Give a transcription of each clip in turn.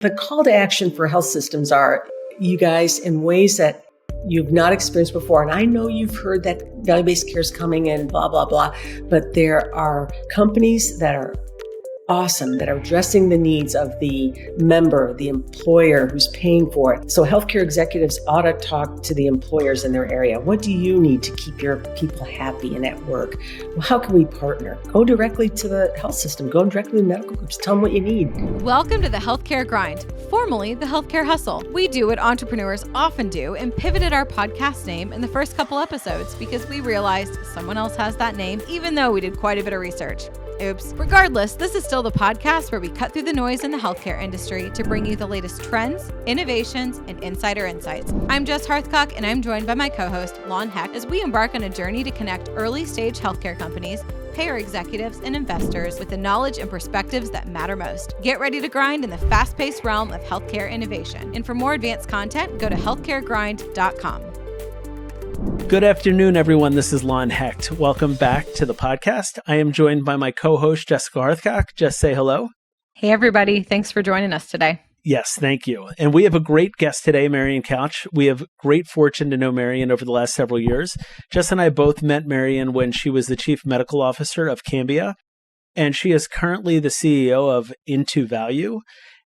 The call to action for health systems are, you guys, in ways that you've not experienced before. And I know you've heard that value-based care is coming in, blah, blah, blah. But there are companies that are awesome, that are addressing the needs of the member, the employer who's paying for it. So healthcare executives ought to talk to the employers in their area. What do you need to keep your people happy and at work? Well, how can we partner? Go directly to the health system. Go directly to medical groups. Tell them what you need. Welcome to the Healthcare Grind, formerly the Healthcare Hustle. We do what entrepreneurs often do and pivoted our podcast name in the first couple episodes because we realized someone else has that name, even though we did quite a bit of research. Oops. Regardless, this is still the podcast where we cut through the noise in the healthcare industry to bring you the latest trends, innovations, and insider insights. I'm Jess Harthcock, and I'm joined by my co-host, Lon Heck, as we embark on a journey to connect early-stage healthcare companies, payer executives, and investors with the knowledge and perspectives that matter most. Get ready to grind in the fast-paced realm of healthcare innovation. And for more advanced content, go to healthcaregrind.com. Good afternoon, everyone. This is Lon Hecht. Welcome back to the podcast. I am joined by my co-host, Jessica Harthcock. Jess, say hello. Hey, everybody. Thanks for joining us today. Yes, thank you. And we have a great guest today, Marion Couch. We have great fortune to know Marion over the last several years. Jess and I both met Marion when she was the Chief Medical Officer of Cambia, and she is currently the CEO of IntoValue.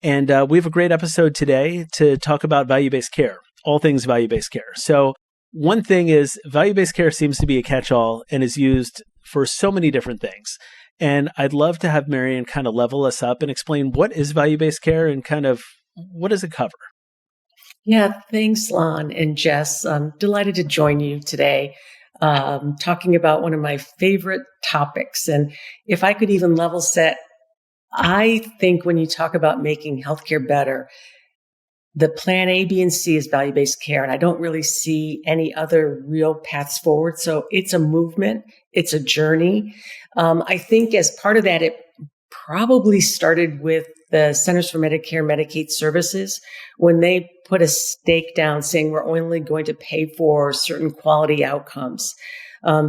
And we have a great episode today to talk about value-based care, all things value-based care. So one thing is value-based care seems to be a catch-all and is used for so many different things. And I'd love to have Marion kind of level us up and explain what is value-based care and kind of what does it cover? Yeah, thanks, Lon and Jess. I'm delighted to join you today, talking about one of my favorite topics. And if I could even level set, I think when you talk about making healthcare better, the plan A, B, and C is value-based care, and I don't really see any other real paths forward. So it's a movement. It's a journey. I think as part of that, it probably started with the Centers for Medicare and Medicaid Services when they put a stake down saying we're only going to pay for certain quality outcomes.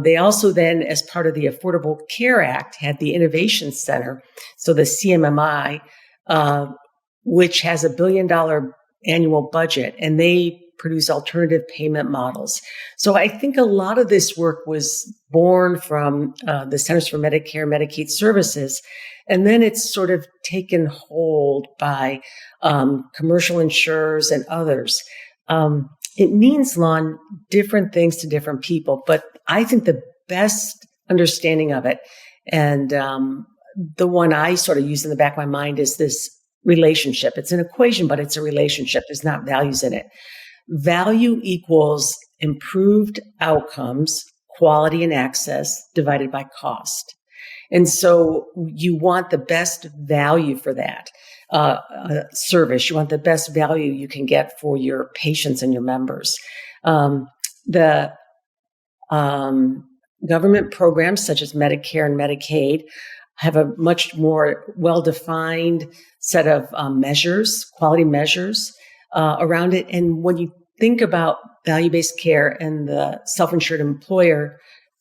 They also then, as part of the Affordable Care Act, had the Innovation Center, so the CMMI, which has $1 billion annual budget, and they produce alternative payment models. So I think a lot of this work was born from the Centers for Medicare and Medicaid Services, and then it's sort of taken hold by commercial insurers and others. It means, Lon, different things to different people, but I think the best understanding of it, and the one I sort of use in the back of my mind, is this relationship. It's an equation, but it's a relationship. There's not values in it. Value equals improved outcomes, quality and access divided by cost. And so you want the best value for that service. You want the best value you can get for your patients and your members. The government programs such as Medicare and Medicaid have a much more well-defined set of measures, quality measures around it. And when you think about value-based care and the self-insured employer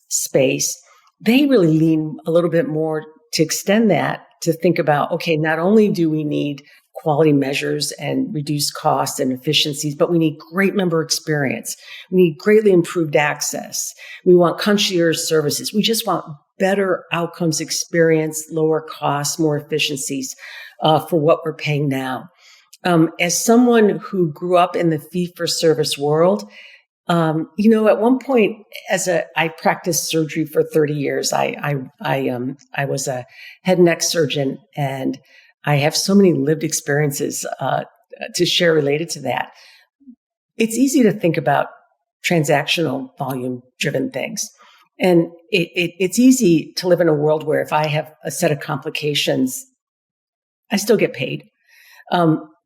space, they really lean a little bit more to extend that to think about, okay, not only do we need quality measures and reduce costs and efficiencies, but we need great member experience. We need greatly improved access. We want concierge services. We just want better outcomes experience, lower costs, more efficiencies for what we're paying now. As someone who grew up in the fee-for-service world, at one point, I practiced surgery for 30 years. I was a head and neck surgeon, and I have so many lived experiences to share related to that. It's easy to think about transactional volume-driven things. And it's easy to live in a world where if I have a set of complications, I still get paid.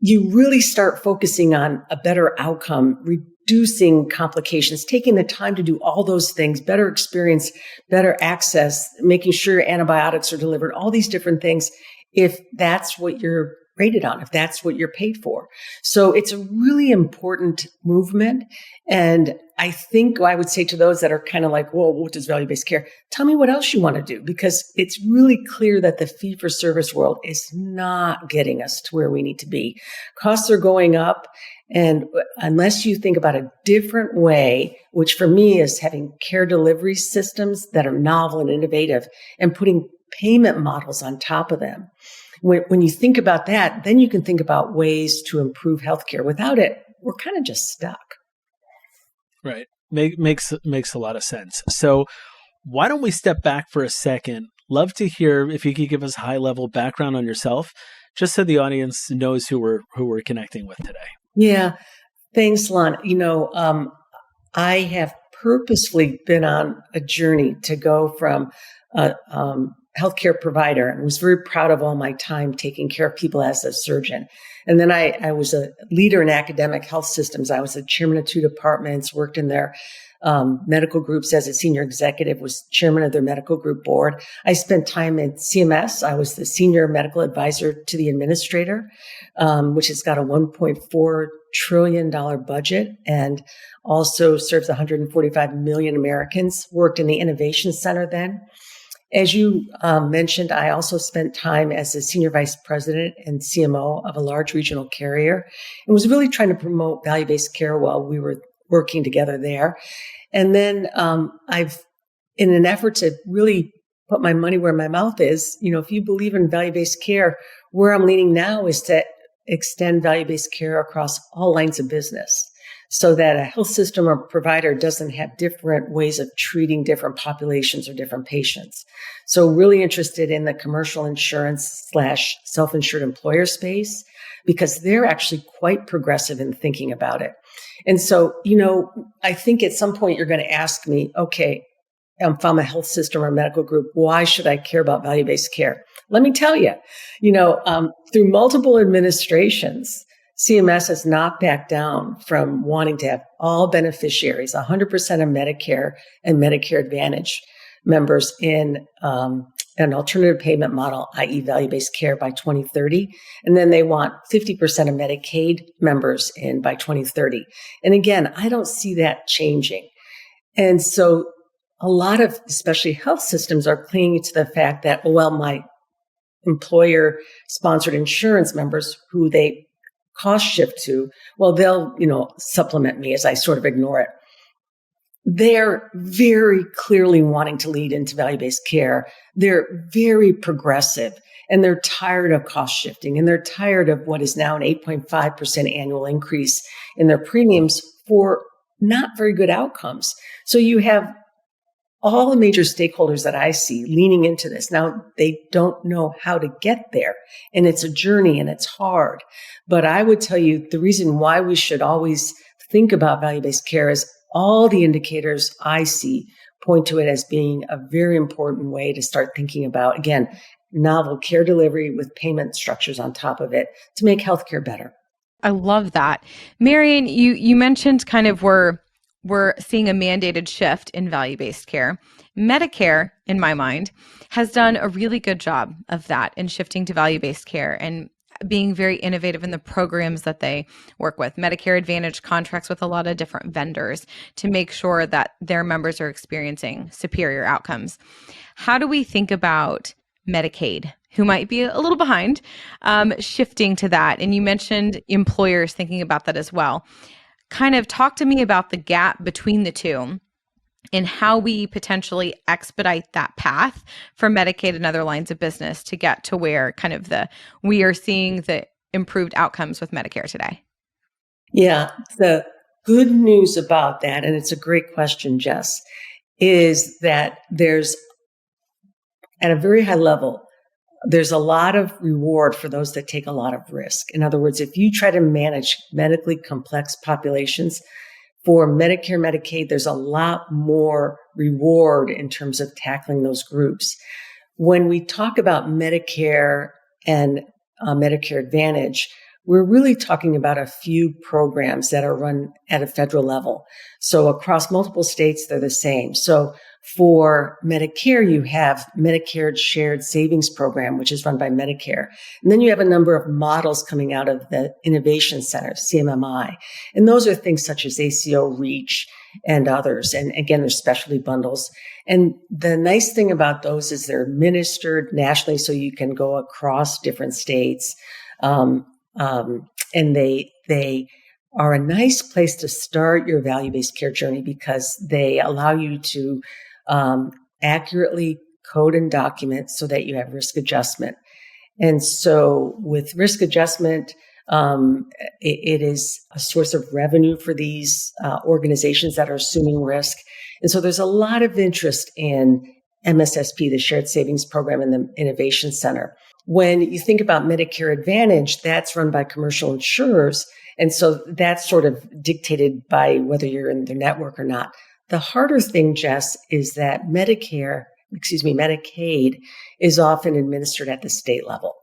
You really start focusing on a better outcome, reducing complications, taking the time to do all those things, better experience, better access, making sure antibiotics are delivered, all these different things. If that's what you're rated on, if that's what you're paid for. So it's a really important movement. And I think I would say to those that are kind of like, well, what does value-based care? Tell me what else you want to do, because it's really clear that the fee-for-service world is not getting us to where we need to be. Costs are going up. And unless you think about a different way, which for me is having care delivery systems that are novel and innovative and putting payment models on top of them. When you think about that, then you can think about ways to improve healthcare. Without it, we're kind of just stuck. Right. Makes a lot of sense. So why don't we step back for a second? Love to hear if you could give us a high-level background on yourself, just so the audience knows who we're connecting with today. Yeah. Thanks, Lon. I have purposefully been on a journey to go from a healthcare provider, and was very proud of all my time taking care of people as a surgeon. And then I was a leader in academic health systems. I was the chairman of 2 departments, worked in their medical groups as a senior executive, was chairman of their medical group board. I spent time at CMS. I was the senior medical advisor to the administrator, which has got a $1.4 trillion budget and also serves 145 million Americans. Worked in the Innovation Center then. As you mentioned, I also spent time as a senior vice president and CMO of a large regional carrier and was really trying to promote value-based care while we were working together there. And then I've, in an effort to really put my money where my mouth is, if you believe in value-based care, where I'm leaning now is to extend value-based care across all lines of business, so that a health system or provider doesn't have different ways of treating different populations or different patients. So really interested in the commercial insurance / self-insured employer space, because they're actually quite progressive in thinking about it. And so, I think at some point you're going to ask me, okay, if I'm a health system or a medical group, why should I care about value-based care? Let me tell you, through multiple administrations, CMS has not backed down from wanting to have all beneficiaries, 100% of Medicare and Medicare Advantage members in an alternative payment model, i.e. value-based care by 2030. And then they want 50% of Medicaid members in by 2030. And again, I don't see that changing. And so a lot of, especially health systems, are clinging to the fact that, my employer-sponsored insurance members who they cost shift to, they'll, supplement me as I sort of ignore it. They're very clearly wanting to lead into value-based care. They're very progressive, and they're tired of cost shifting, and they're tired of what is now an 8.5% annual increase in their premiums for not very good outcomes. So you have all the major stakeholders that I see leaning into this. Now, they don't know how to get there, and it's a journey and it's hard. But I would tell you the reason why we should always think about value-based care is all the indicators I see point to it as being a very important way to start thinking about, again, novel care delivery with payment structures on top of it to make healthcare better. I love that. Marion, you mentioned kind of we're seeing a mandated shift in value-based care. Medicare, in my mind, has done a really good job of that in shifting to value-based care and being very innovative in the programs that they work with. Medicare Advantage contracts with a lot of different vendors to make sure that their members are experiencing superior outcomes. How do we think about Medicaid, who might be a little behind, shifting to that? And you mentioned employers thinking about that as well. Kind of talk to me about the gap between the two and how we potentially expedite that path for Medicaid and other lines of business to get to where kind of we are seeing the improved outcomes with Medicare today. Yeah, the good news about that, and it's a great question, Jess, is that there's, at a very high level, there's a lot of reward for those that take a lot of risk. In other words, if you try to manage medically complex populations for Medicare, Medicaid, there's a lot more reward in terms of tackling those groups. When we talk about Medicare and Medicare Advantage, we're really talking about a few programs that are run at a federal level. So across multiple states, they're the same. So for Medicare, you have Medicare Shared Savings Program, which is run by Medicare. And then you have a number of models coming out of the Innovation Center, CMMI. And those are things such as ACO REACH and others. And again, there's specialty bundles. And the nice thing about those is they're administered nationally, so you can go across different states. And they are a nice place to start your value-based care journey because they allow you to accurately code and document so that you have risk adjustment. And so with risk adjustment, it is a source of revenue for these organizations that are assuming risk. And so there's a lot of interest in MSSP, the Shared Savings Program, and the Innovation Center. When you think about Medicare Advantage, that's run by commercial insurers. And so that's sort of dictated by whether you're in their network or not. The harder thing, Jess, is that Medicaid is often administered at the state level.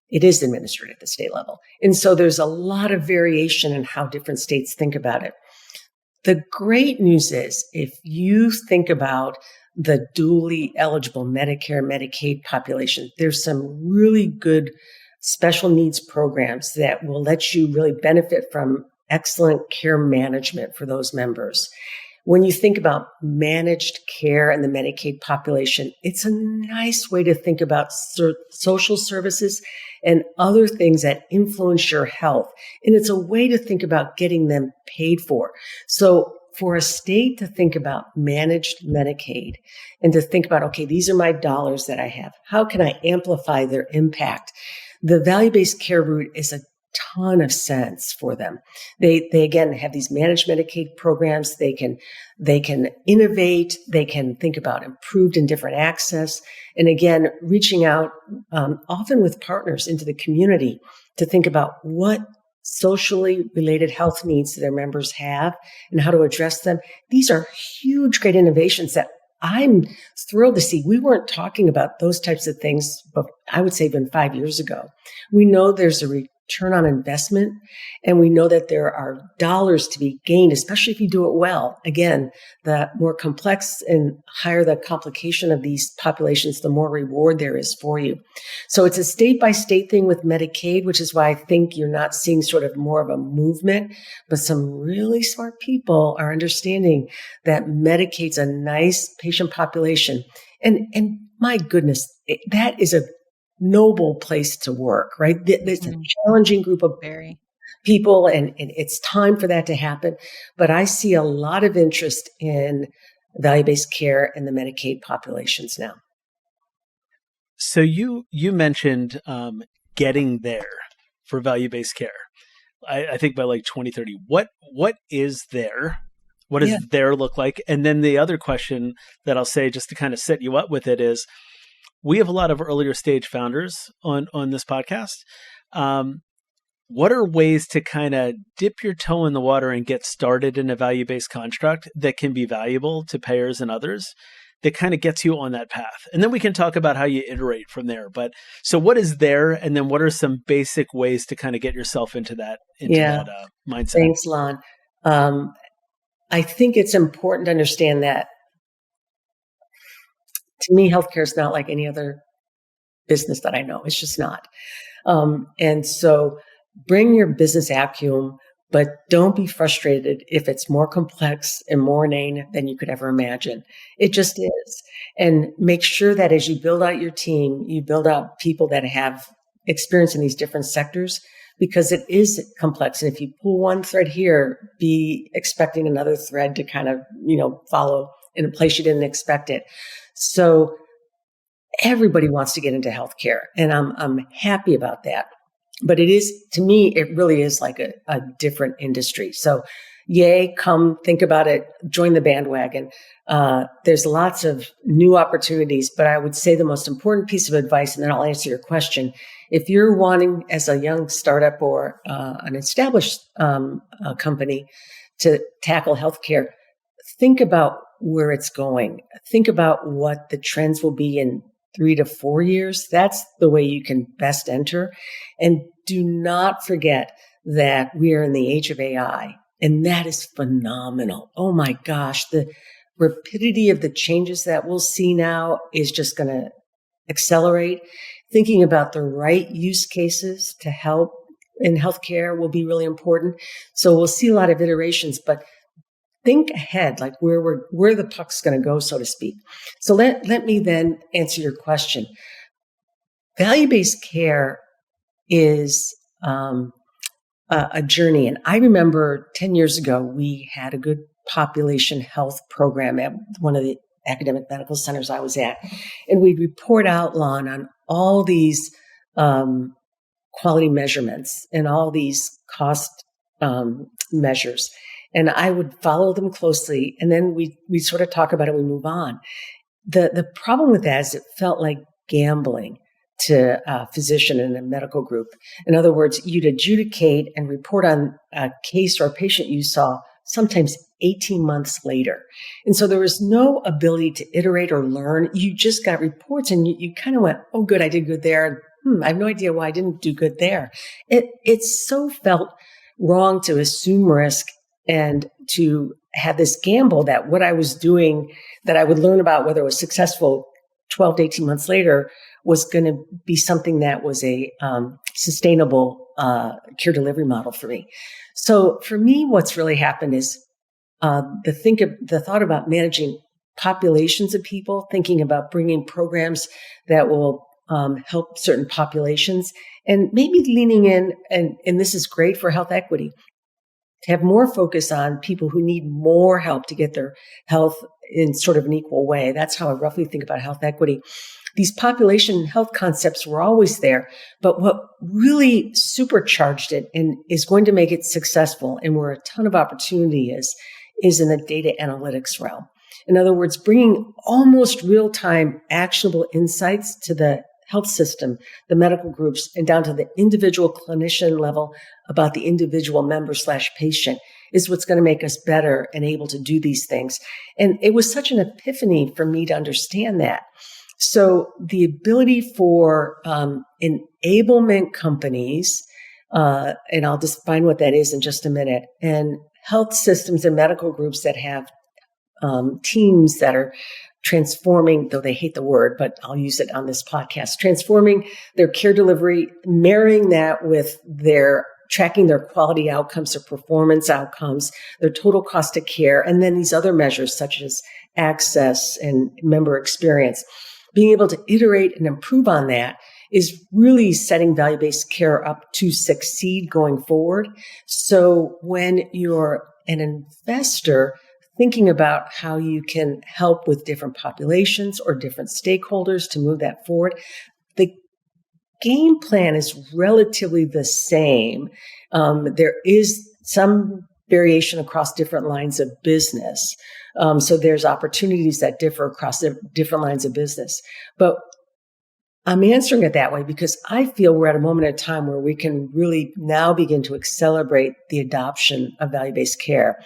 It is administered at the state level. And so there's a lot of variation in how different states think about it. The great news is if you think about the dually eligible Medicare, Medicaid population, there's some really good special needs programs that will let you really benefit from excellent care management for those members. When you think about managed care and the Medicaid population, it's a nice way to think about social services and other things that influence your health. And it's a way to think about getting them paid for. So for a state to think about managed Medicaid and to think about, okay, these are my dollars that I have. How can I amplify their impact? The value-based care route is a ton of sense for them. They again have these managed Medicaid programs. They can innovate. They can think about improved and different access. And again, reaching out often with partners into the community to think about what socially related health needs that their members have and how to address them. These are huge, great innovations that I'm thrilled to see. We weren't talking about those types of things, but I would say even 5 years ago. We know there's a return on investment, and we know that there are dollars to be gained, especially if you do it well. Again, the more complex and higher the complication of these populations, the more reward there is for you. So it's a state-by-state thing with Medicaid, which is why I think you're not seeing sort of more of a movement, but some really smart people are understanding that Medicaid's a nice patient population. And my goodness, that is a noble place to work, right? There's a challenging group of people, and it's time for that to happen. But I see a lot of interest in value-based care in the Medicaid populations now. So you mentioned getting there for value-based care. I think by like 2030. What is there? What does there look like? And then the other question that I'll say, just to kind of set you up with it, is we have a lot of earlier stage founders on this podcast. What are ways to kind of dip your toe in the water and get started in a value-based construct that can be valuable to payers and others, that kind of gets you on that path? And then we can talk about how you iterate from there. But so what is there? And then what are some basic ways to kind of get yourself into that mindset? Thanks, Lon. I think it's important to understand that, to me, healthcare is not like any other business that I know. It's just not. And so bring your business acumen, but don't be frustrated if it's more complex and more inane than you could ever imagine. It just is. And make sure that as you build out your team, you build out people that have experience in these different sectors, because it is complex. And if you pull one thread here, be expecting another thread to kind of, follow in a place you didn't expect it. So everybody wants to get into healthcare, and I'm happy about that. But it is, to me, it really is like a different industry. So yay, come think about it, join the bandwagon. There's lots of new opportunities, but I would say the most important piece of advice, and then I'll answer your question. If you're wanting, as a young startup or an established company, to tackle healthcare, think about where it's going. Think about what the trends will be in 3 to 4 years. That's the way you can best enter. And do not forget that we are in the age of AI, and that is phenomenal. Oh my gosh, the rapidity of the changes that we'll see now is just going to accelerate. Thinking about the right use cases to help in healthcare will be really important. So we'll see a lot of iterations, but think ahead, like where the puck's going to go, so to speak. So let me then answer your question. Value-based care is a journey. And I remember 10 years ago, we had a good population health program at one of the academic medical centers I was at. And we'd report out, Lon, on all these quality measurements and all these cost measures. And I would follow them closely. And then we sort of talk about it, we move on. The problem with that is it felt like gambling to a physician in a medical group. In other words, you'd adjudicate and report on a case or a patient you saw sometimes 18 months later. And so there was no ability to iterate or learn. You just got reports and you kind of went, oh, good, I did good there. I have no idea why I didn't do good there. It so felt wrong to assume risk and to have this gamble that what I was doing, that I would learn about whether it was successful 12 to 18 months later, was going to be something that was a sustainable care delivery model for me. So for me, what's really happened is the thought about managing populations of people, thinking about bringing programs that will help certain populations, and maybe leaning in, and this is great for health equity, to have more focus on people who need more help to get their health in sort of an equal way. That's how I roughly think about health equity. These population health concepts were always there, but what really supercharged it and is going to make it successful, and where a ton of opportunity is in the data analytics realm. In other words, bringing almost real-time actionable insights to the health system, the medical groups, and down to the individual clinician level about the individual member/patient is what's going to make us better and able to do these things. And it was such an epiphany for me to understand that. So the ability for enablement companies, and I'll define what that is in just a minute, and health systems and medical groups that have teams that are transforming, though they hate the word, but I'll use it on this podcast, transforming their care delivery, marrying that with their tracking their quality outcomes, their performance outcomes, their total cost of care, and then these other measures such as access and member experience. Being able to iterate and improve on that is really setting value-based care up to succeed going forward. So when you're an investor thinking about how you can help with different populations or different stakeholders to move that forward, the game plan is relatively the same. There is some variation across different lines of business. So there's opportunities that differ across the different lines of business. But I'm answering it that way because I feel we're at a moment in time where we can really now begin to accelerate the adoption of value-based care.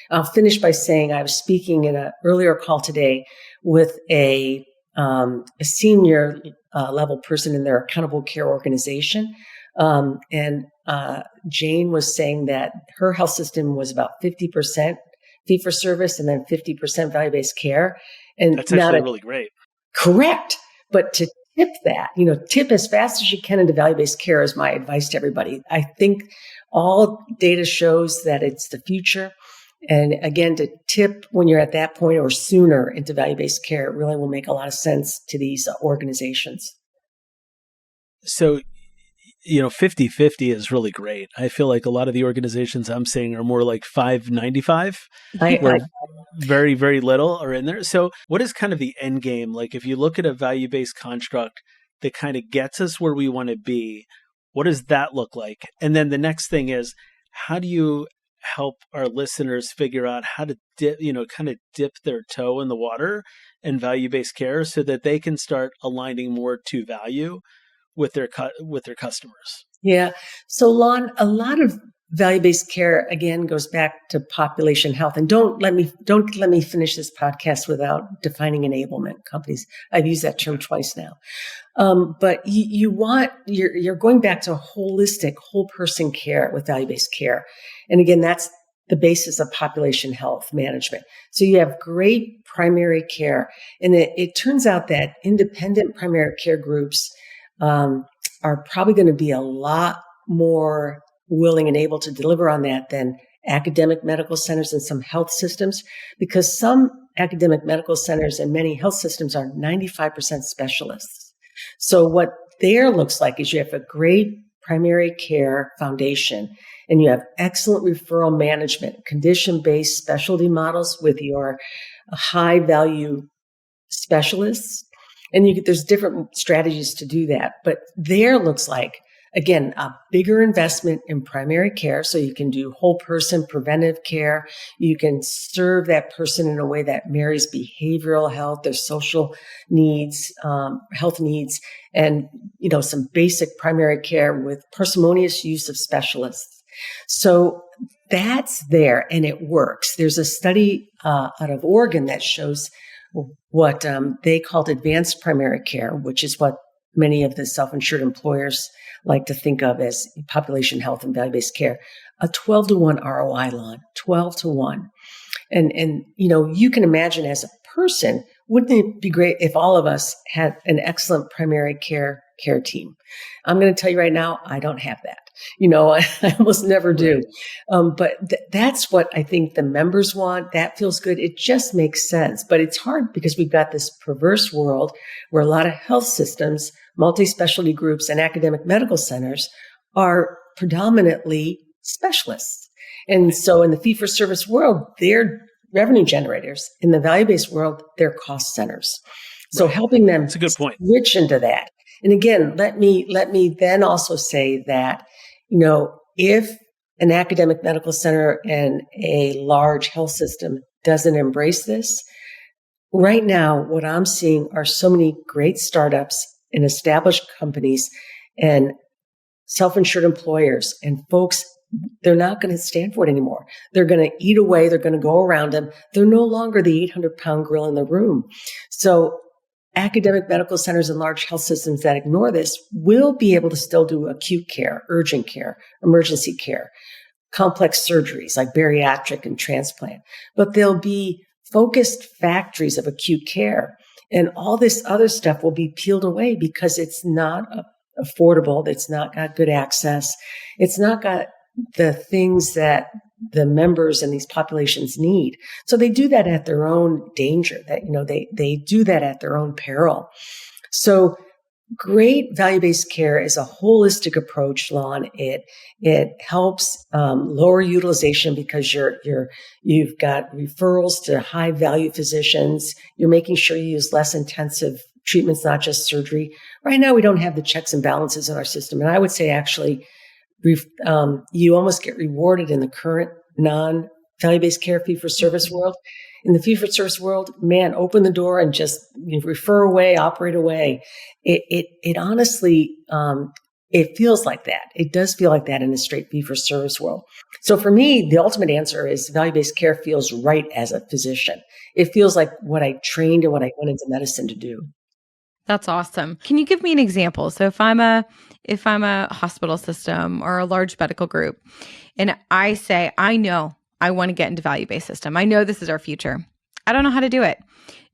I'll finish by saying I was speaking in an earlier call today with a senior level person in their accountable care organization. And Jane was saying that her health system was about 50% fee for service and then 50% value-based care. And that's actually really great. Correct. But to tip that, tip as fast as you can into value-based care is my advice to everybody. I think all data shows that it's the future. And again, to tip when you're at that point or sooner into value-based care really will make a lot of sense to these organizations. So, 50-50 is really great. I feel like a lot of the organizations I'm seeing are more like 595, where very, very little are in there. So what is kind of the end game? Like if you look at a value-based construct that kind of gets us where we want to be, what does that look like? And then the next thing is, how do you help our listeners figure out how to dip their toe in the water in value-based care so that they can start aligning more to value with their customers? Yeah. So Lon, a lot of value-based care again goes back to population health. And don't let me finish this podcast without defining enablement companies. I've used that term twice now. But you're going back to holistic, whole person care with value-based care. And again, that's the basis of population health management. So you have great primary care. And it turns out that independent primary care groups are probably going to be a lot more willing and able to deliver on that than academic medical centers and some health systems, because some academic medical centers and many health systems are 95% specialists. So what there looks like is you have a great primary care foundation and you have excellent referral management, condition-based specialty models with your high value specialists. And there's different strategies to do that. But there looks like, again, a bigger investment in primary care. So you can do whole person preventive care. You can serve that person in a way that marries behavioral health, their social needs, health needs, and, some basic primary care with parsimonious use of specialists. So that's there and it works. There's a study out of Oregon that shows what they called advanced primary care, which is what many of the self-insured employers like to think of as population health and value-based care, a 12-to-1 ROI line, 12-to-1. And you can imagine as a person, wouldn't it be great if all of us had an excellent primary care team? I'm going to tell you right now, I don't have that. I almost never do. But that's what I think the members want. That feels good. It just makes sense. But it's hard because we've got this perverse world where a lot of health systems, multi-specialty groups, and academic medical centers are predominantly specialists. And so in the fee-for-service world, they're revenue generators. In the value-based world, they're cost centers. So helping them That's a good point. Switch into that. And again, let me then also say that, if an academic medical center and a large health system doesn't embrace this, right now, what I'm seeing are so many great startups and established companies and self-insured employers and folks, they're not going to stand for it anymore. They're going to eat away. They're going to go around them. They're no longer the 800-pound gorilla in the room. So academic medical centers and large health systems that ignore this will be able to still do acute care, urgent care, emergency care, complex surgeries like bariatric and transplant. But they'll be focused factories of acute care. And all this other stuff will be peeled away because it's not affordable. It's not got good access. It's not got the things that the members in these populations need. So they do that at their own danger, they do that at their own peril. So great value-based care is a holistic approach, Lon. It helps lower utilization because you've got referrals to high value physicians. You're making sure you use less intensive treatments, not just surgery. Right now, we don't have the checks and balances in our system. And I would say actually, you almost get rewarded in the current non-value-based care fee-for-service world. In the fee-for-service world, man, open the door and just refer away, operate away. It honestly, it feels like that. It does feel like that in the straight fee-for-service world. So for me, the ultimate answer is value-based care feels right as a physician. It feels like what I trained and what I went into medicine to do. That's awesome. Can you give me an example? So if I'm a hospital system or a large medical group and I say, I know I want to get into value-based system. I know this is our future. I don't know how to do it.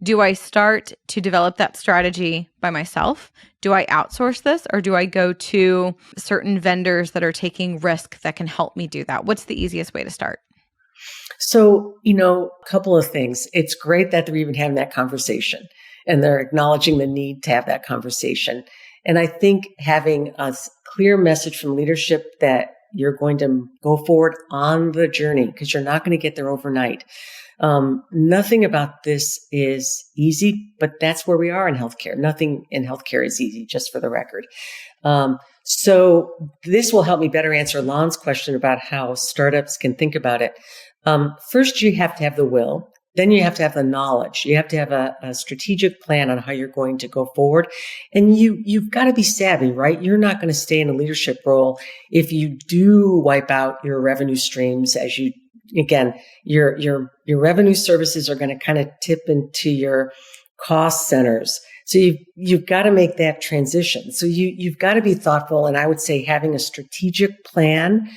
Do I start to develop that strategy by myself? Do I outsource this or do I go to certain vendors that are taking risk that can help me do that? What's the easiest way to start? So, a couple of things. It's great that they're even having that conversation. And they're acknowledging the need to have that conversation. And I think having a clear message from leadership that you're going to go forward on the journey because you're not going to get there overnight. Nothing about this is easy, but that's where we are in healthcare. Nothing in healthcare is easy, just for the record. So this will help me better answer Lon's question about how startups can think about it. First, you have to have the will. then you have to have the knowledge. You have to have a strategic plan on how you're going to go forward. And you've got to be savvy, right? You're not going to stay in a leadership role if you do wipe out your revenue streams as you, again, your revenue services are going to kind of tip into your cost centers. So you've got to make that transition. So you've got to be thoughtful. And I would say having a strategic plan,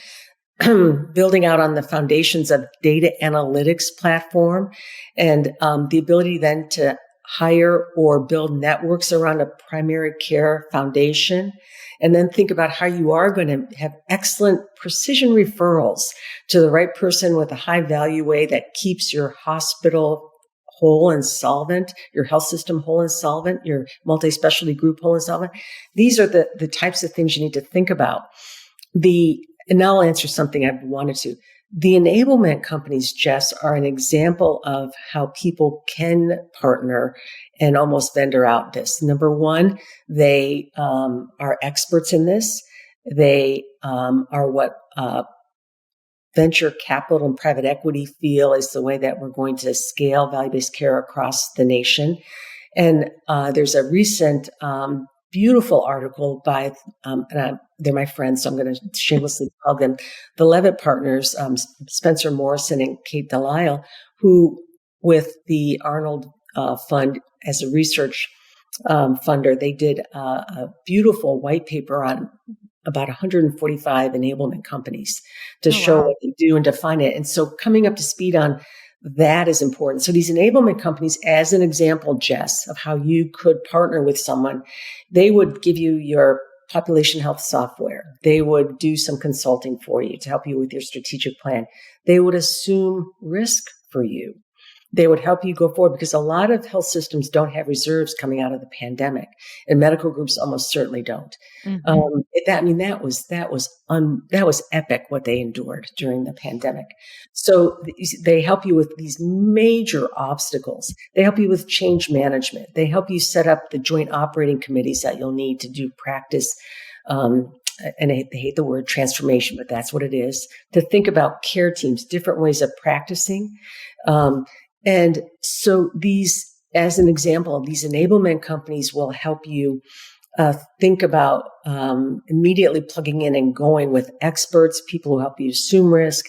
building out on the foundations of data analytics platform, and the ability then to hire or build networks around a primary care foundation, and then think about how you are going to have excellent precision referrals to the right person with a high value way that keeps your hospital whole and solvent, your health system whole and solvent, your multi-specialty group whole and solvent. These are the types of things you need to think about. And now I'll answer something I've wanted to. The enablement companies, Jess, are an example of how people can partner and almost vendor out this. Number one, they are experts in this. They are what venture capital and private equity feel is the way that we're going to scale value-based care across the nation. And there's a recent beautiful article by, they're my friends, so I'm going to shamelessly plug them, the Levitt partners, Spencer Morrison and Kate Delisle, who with the Arnold Fund as a research funder, they did a beautiful white paper on about 145 enablement companies to show what they do and define it. And so coming up to speed on that is important. So these enablement companies, as an example, Jess, of how you could partner with someone, they would give you your population health software. They would do some consulting for you to help you with your strategic plan. They would assume risk for you. They would help you go forward because a lot of health systems don't have reserves coming out of the pandemic, and medical groups almost certainly don't. Mm-hmm. That was epic what they endured during the pandemic. So they help you with these major obstacles. They help you with change management. They help you set up the joint operating committees that you'll need to do practice. And they hate the word transformation, but that's what it is. To think about care teams, different ways of practicing. And so these, as an example, these enablement companies will help you think about immediately plugging in and going with experts, people who help you assume risk,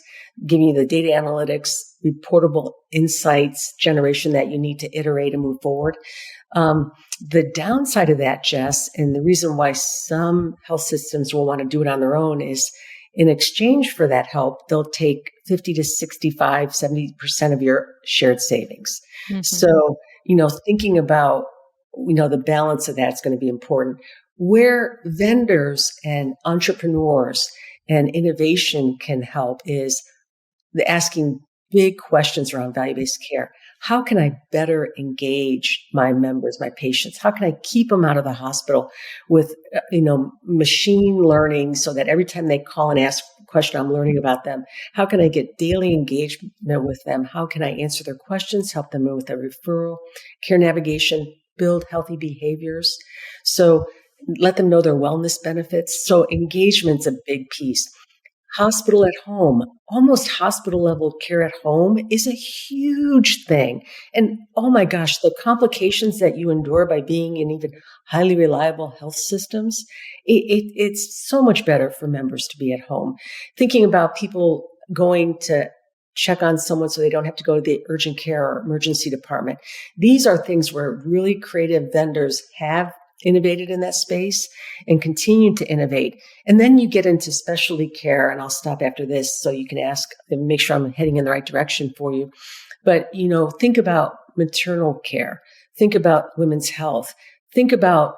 giving you the data analytics, reportable insights generation that you need to iterate and move forward. The downside of that, Jess, and the reason why some health systems will want to do it on their own is in exchange for that help, they'll take 50 to 65, 70% of your shared savings. Mm-hmm. So, thinking about, the balance of that is going to be important. Where vendors and entrepreneurs and innovation can help is asking big questions around value-based care. How can I better engage my members, my patients? How can I keep them out of the hospital with, machine learning so that every time they call and ask a question, I'm learning about them? How can I get daily engagement with them? How can I answer their questions, help them with their referral, care navigation, build healthy behaviors? So let them know their wellness benefits. So engagement's a big piece. Hospital at home, almost hospital level care at home is a huge thing. And oh my gosh, the complications that you endure by being in even highly reliable health systems, it's so much better for members to be at home. Thinking about people going to check on someone so they don't have to go to the urgent care or emergency department. These are things where really creative vendors have innovated in that space and continue to innovate. And then you get into specialty care, and I'll stop after this so you can ask and make sure I'm heading in the right direction for you. But, think about maternal care, think about women's health, think about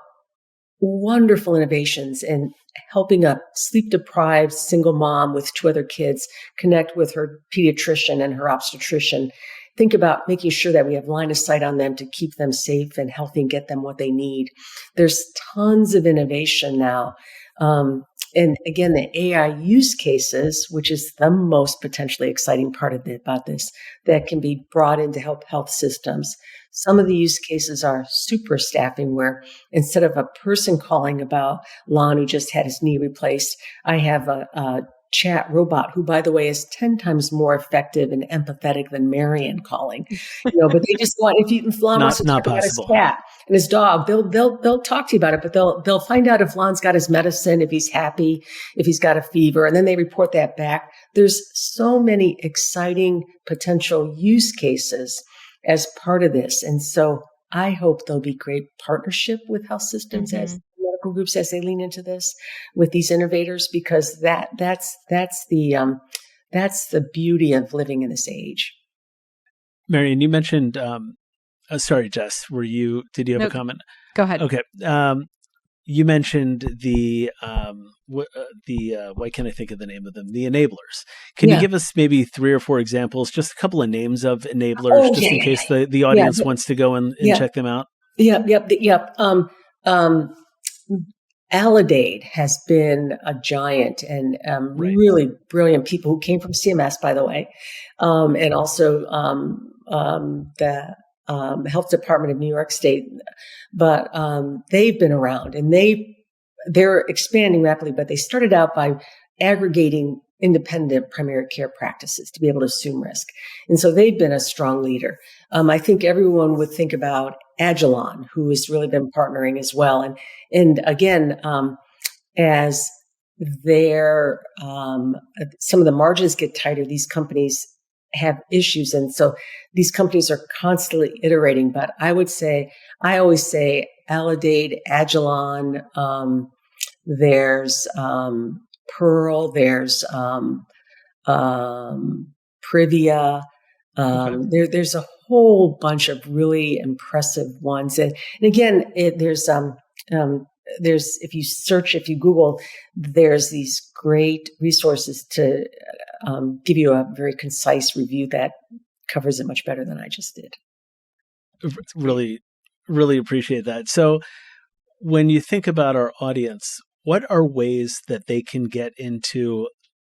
wonderful innovations in helping a sleep-deprived single mom with 2 other kids connect with her pediatrician and her obstetrician. Think about making sure that we have line of sight on them to keep them safe and healthy and get them what they need. There's tons of innovation now. And again, the AI use cases, which is the most potentially exciting part about this, that can be brought in to help health systems. Some of the use cases are super staffing, where instead of a person calling about Lon who just had his knee replaced, I have a chat robot, who, by the way, is 10 times more effective and empathetic than Marion calling. But they just want, if Lon wants to talk about his cat and his dog, they'll talk to you about it, but they'll find out if Lon's got his medicine, if he's happy, if he's got a fever, and then they report that back. There's so many exciting potential use cases as part of this. And so I hope there'll be great partnership with health systems as medical groups as they lean into this with these innovators, because that's the beauty of living in this age. Marion, you mentioned, sorry, Jess, did you have a comment? Go ahead. Okay. You mentioned why can't I think of the name of them? The enablers. Can you give us maybe 3 or 4 examples, just a couple of names of enablers, in case the audience wants to go and check them out? Yep. Aledade has been a giant and really brilliant people who came from CMS, by the way, and also the Health Department of New York State. But they've been around and they're expanding rapidly, but they started out by aggregating independent primary care practices to be able to assume risk. And so they've been a strong leader. I think everyone would think about Agilon, who has really been partnering as well. And again, as their some of the margins get tighter, these companies have issues. And so these companies are constantly iterating. But I always say Aledade, Agilon, there's Pearl, there's Privia. There's a whole bunch of really impressive ones. And again, there's if you Google, there's these great resources to give you a very concise review that covers it much better than I just did. Really, really appreciate that. So when you think about our audience, what are ways that they can get into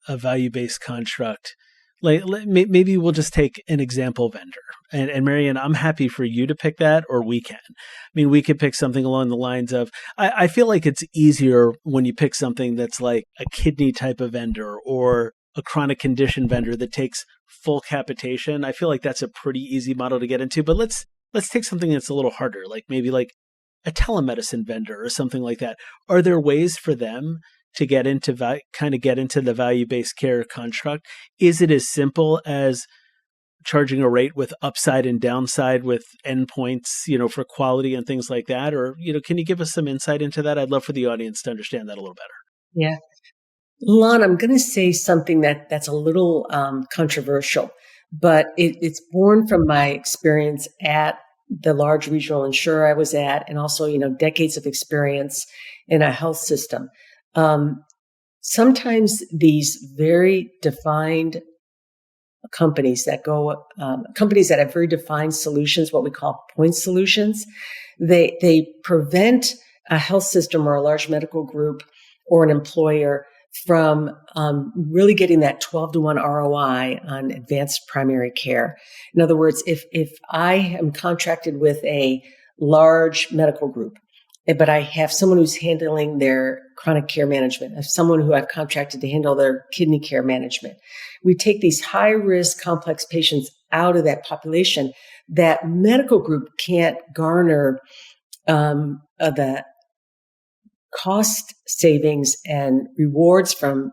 a value-based construct? Like, maybe we'll just take an example vendor. And Marion, I'm happy for you to pick that, or we can. I mean, we could pick something along the lines of, I feel like it's easier when you pick something that's like a kidney type of vendor or a chronic condition vendor that takes full capitation. I feel like that's a pretty easy model to get into. But let's take something that's a little harder, like maybe like a telemedicine vendor or something like that. Are there ways for them to get into the value-based care construct? Is it as simple as charging a rate with upside and downside with endpoints, for quality and things like that? Or, can you give us some insight into that? I'd love for the audience to understand that a little better. Yeah. Lon, I'm going to say something that's a little controversial, but it's born from my experience at the large regional insurer I was at, and also, decades of experience in a health system. Sometimes these very defined companies that have very defined solutions, what we call point solutions, they prevent a health system or a large medical group or an employer from really getting that 12-to-1 ROI on advanced primary care. In other words, if I am contracted with a large medical group, but I have someone who's handling their chronic care management, I have someone who I've contracted to handle their kidney care management, we take these high-risk, complex patients out of that population. That medical group can't garner the cost savings and rewards from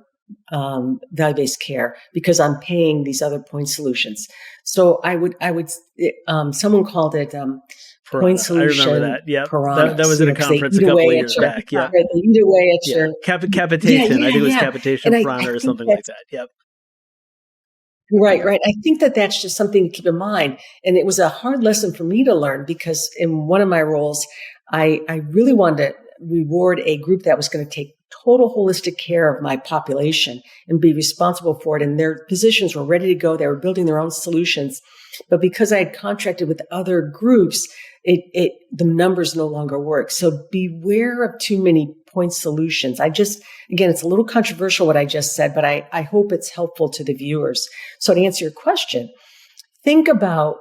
value-based care because I'm paying these other point solutions. So I would someone called it point solution. I remember that. Yeah, that was at a conference a couple of years back. Yeah, they eat away at your capitation. I think it was capitation prana or something like that. Yep. Right. I think that's just something to keep in mind. And it was a hard lesson for me to learn because in one of my roles, I really wanted to reward a group that was going to take total holistic care of my population and be responsible for it. And their positions were ready to go. They were building their own solutions. But because I had contracted with other groups, the numbers no longer work. So beware of too many point solutions. Again, it's a little controversial what I just said, but I hope it's helpful to the viewers. So to answer your question, think about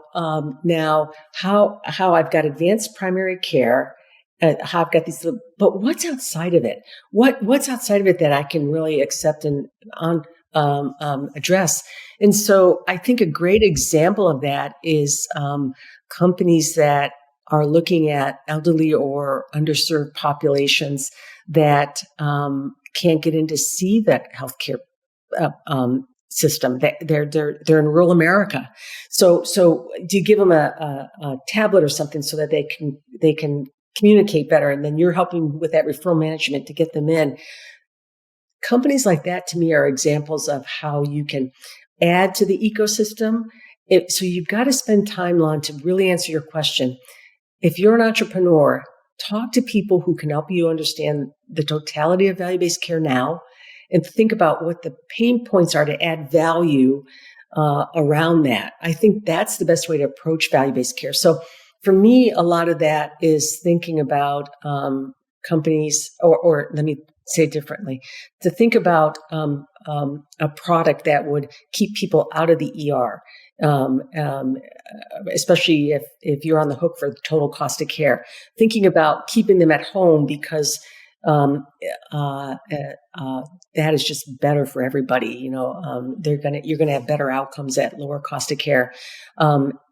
now how I've got advanced primary care I've got these, but what's outside of it? What's outside of it that I can really accept and address? And so I think a great example of that is companies that are looking at elderly or underserved populations that can't get in to see the healthcare system. They're in rural America. So do you give them a tablet or something so that they can communicate better, and then you're helping with that referral management to get them in? Companies like that, to me, are examples of how you can add to the ecosystem. So you've got to spend time, Lon, to really answer your question. If you're an entrepreneur, talk to people who can help you understand the totality of value-based care now, and think about what the pain points are to add value around that. I think that's the best way to approach value-based care. So for me, a lot of that is thinking about companies, or let me say it differently, to think about a product that would keep people out of the ER, especially if you're on the hook for the total cost of care. Thinking about keeping them at home because that is just better for everybody. You're going to have better outcomes at lower cost of care.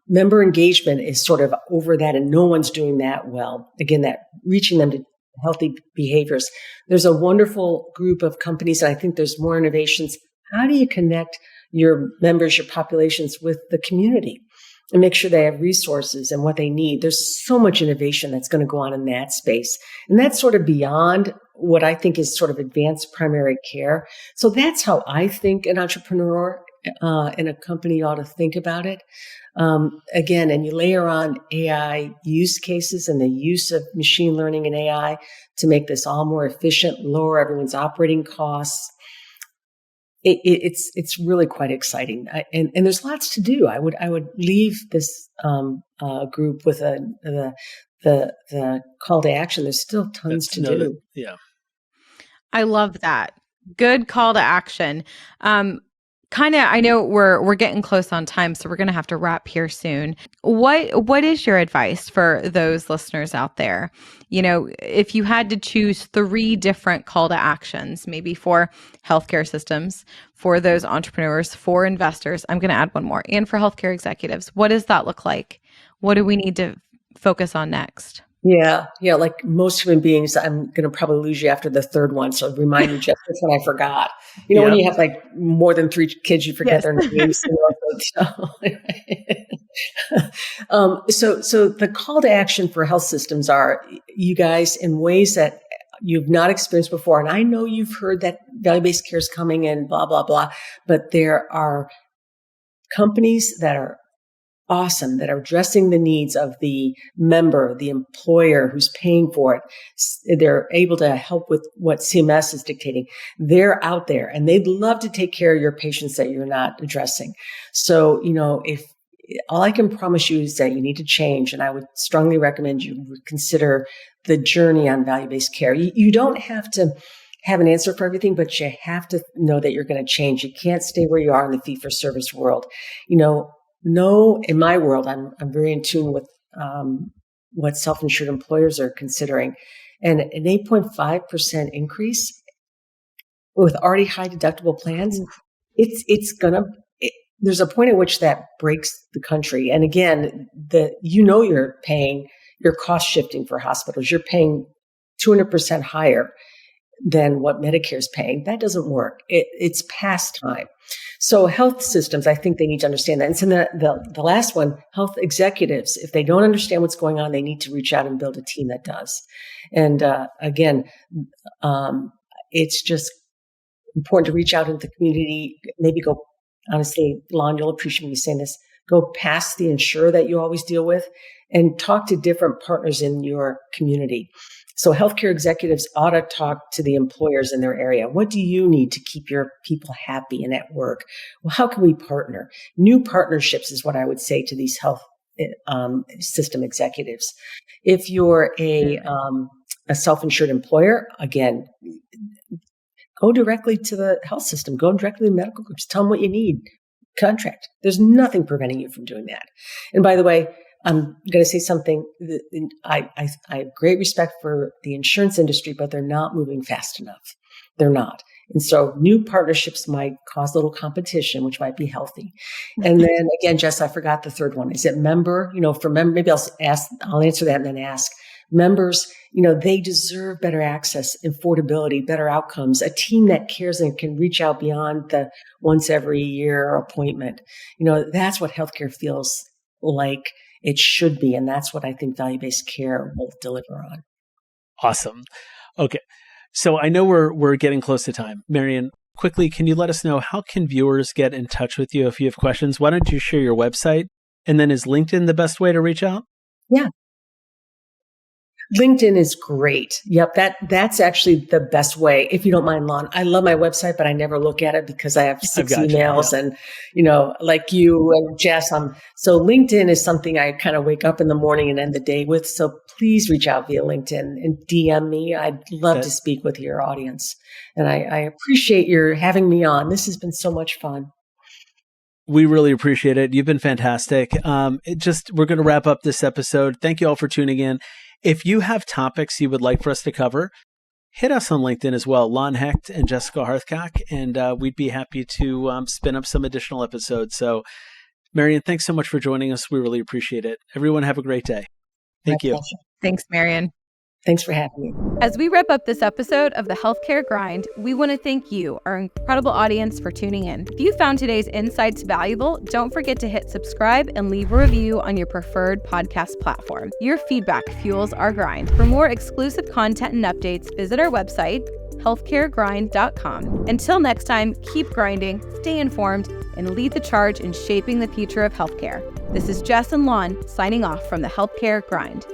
Member engagement is sort of over that, and no one's doing that well. Again, that reaching them to healthy behaviors. There's a wonderful group of companies, and I think there's more innovations. How do you connect your members, your populations with the community and make sure they have resources and what they need? There's so much innovation that's going to go on in that space. And that's sort of beyond what I think is sort of advanced primary care. So that's how I think an entrepreneur in a company ought to think about it. Again, and you layer on AI use cases and the use of machine learning and AI to make this all more efficient, lower everyone's operating costs. It's really quite exciting, and there's lots to do. I would leave this group with the call to action. There's still tons to do. Yeah, I love that. Good call to action. I know we're getting close on time, so we're going to have to wrap here soon. What is your advice for those listeners out there? If you had to choose 3 different call to actions, maybe for healthcare systems, for those entrepreneurs, for investors, I'm going to add one more, and for healthcare executives, what does that look like? What do we need to focus on next? Yeah. Like most human beings, I'm going to probably lose you after the third one. So remind me, just this one I forgot. When you have like more than 3 kids, you forget their names. So the call to action for health systems are, you guys, in ways that you've not experienced before. And I know you've heard that value-based care is coming and blah, blah, blah. But there are companies that are awesome, that are addressing the needs of the member, the employer who's paying for it. They're able to help with what CMS is dictating. They're out there, and they'd love to take care of your patients that you're not addressing. So, if all I can promise you is that you need to change, and I would strongly recommend you consider the journey on value-based care. You don't have to have an answer for everything, but you have to know that you're going to change. You can't stay where you are in the fee-for-service world. No, in my world, I'm very in tune with what self-insured employers are considering. And an 8.5% increase with already high deductible plans, there's a point at which that breaks the country. And again, you're paying, your cost shifting for hospitals. You're paying 200% higher than what Medicare is paying. That doesn't work. It's past time. So health systems, I think they need to understand that. And so the last one, health executives, if they don't understand what's going on, they need to reach out and build a team that does. And again, it's just important to reach out into the community. Maybe go, honestly, Lon, you'll appreciate me saying this, go past the insurer that you always deal with and talk to different partners in your community. So healthcare executives ought to talk to the employers in their area. What do you need to keep your people happy and at work? Well, how can we partner? New partnerships is what I would say to these health system executives. If you're a self-insured employer, again, go directly to the health system. Go directly to medical groups. Tell them what you need. Contract. There's nothing preventing you from doing that. And by the way, I'm going to say something. I have great respect for the insurance industry, but they're not moving fast enough. They're not. And so new partnerships might cause a little competition, which might be healthy. And then again, Jess, I forgot the third one. Is it member? For member, maybe I'll answer that and then ask. Members, they deserve better access, affordability, better outcomes, a team that cares and can reach out beyond the once every year appointment. That's what healthcare feels like it should be. And that's what I think value-based care will deliver on. Awesome. Okay. So I know we're getting close to time. Marion, quickly, can you let us know how can viewers get in touch with you if you have questions? Why don't you share your website? And then is LinkedIn the best way to reach out? Yeah. LinkedIn is great. Yep. That's actually the best way. If you don't mind, Lon, I love my website, but I never look at it because I have 6 emails and, like you and Jess. So LinkedIn is something I kind of wake up in the morning and end the day with. So please reach out via LinkedIn and DM me. I'd love to speak with your audience. And I appreciate your having me on. This has been so much fun. We really appreciate it. You've been fantastic. We're going to wrap up this episode. Thank you all for tuning in. If you have topics you would like for us to cover, hit us on LinkedIn as well, Lon Hecht and Jessica Hearthcock, and we'd be happy to spin up some additional episodes. So, Marion, thanks so much for joining us. We really appreciate it. Everyone have a great day. Thank you. Pleasure. Thanks, Marion. Thanks for having me. As we wrap up this episode of the Healthcare Grind, we want to thank you, our incredible audience, for tuning in. If you found today's insights valuable, don't forget to hit subscribe and leave a review on your preferred podcast platform. Your feedback fuels our grind. For more exclusive content and updates, visit our website, healthcaregrind.com. Until next time, keep grinding, stay informed, and lead the charge in shaping the future of healthcare. This is Jess and Lon signing off from the Healthcare Grind.